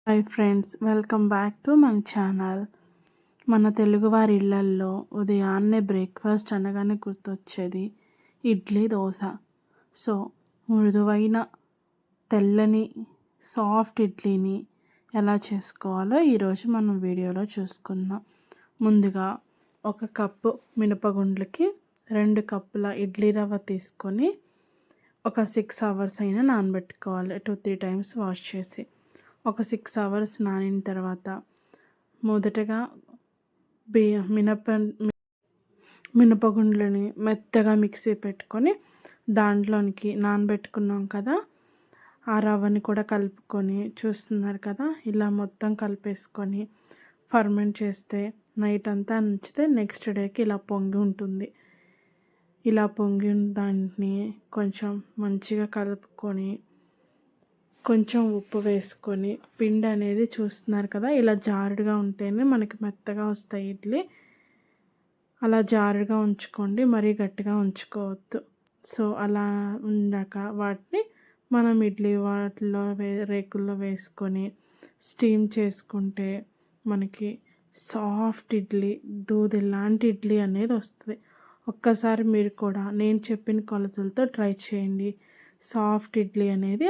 Hi friends, welcome back to మన channel. మన తెలుగువారి ఇళ్ళల్లో ఉదయాన్నే బ్రేక్ఫాస్ట్ అనగానే గుర్తొచ్చేది ఇడ్లీ, దోశ. సో మృదువైన తెల్లని సాఫ్ట్ ఇడ్లీని ఎలా చేసుకోవాలో ఈరోజు మనం వీడియోలో చూసుకుందాం. ముందుగా ఒక కప్పు మినపగుండ్లకి 2 కప్పుల ఇడ్లీ రవ్వ తీసుకొని ఒక 6 అవర్స్ అయినా నానబెట్టుకోవాలి. 2-3 టైమ్స్ వాష్ చేసి. ఒక 6 అవర్స్ నానిన తర్వాత మొదటగా మినపగుండ్లని మెత్తగా మిక్సీ పెట్టుకొని దాంట్లోనికి నానబెట్టుకున్నాం కదా, ఆ రవ్వని కూడా కలుపుకొని చూస్తున్నారు కదా, ఇలా మొత్తం కలిపేసుకొని ఫర్మెంట్ చేస్తే నైట్ అంతా ఉంచితే నెక్స్ట్ డేకి ఇలా పొంగి ఉంటుంది. ఇలా పొంగిన దాన్ని కొంచెం మంచిగా కలుపుకొని కొంచెం ఉప్పు వేసుకొని పిండి అనేది చూస్తున్నారు కదా, ఇలా జారుడుగా ఉంటేనే మనకి మెత్తగా వస్తాయి ఇడ్లీ. అలా జారుడుగా ఉంచుకోండి, మరీ గట్టిగా ఉంచుకోవద్దు. సో అలా ఉందాక వాటిని మనం ఇడ్లీ వాటిలో రేకుల్లో వేసుకొని స్టీమ్ చేసుకుంటే మనకి సాఫ్ట్ ఇడ్లీ, దూది లాంటి ఇడ్లీ అనేది వస్తుంది. ఒక్కసారి మీరు కూడా నేను చెప్పిన కొలతలతో ట్రై చేయండి. సాఫ్ట్ ఇడ్లీ అనేది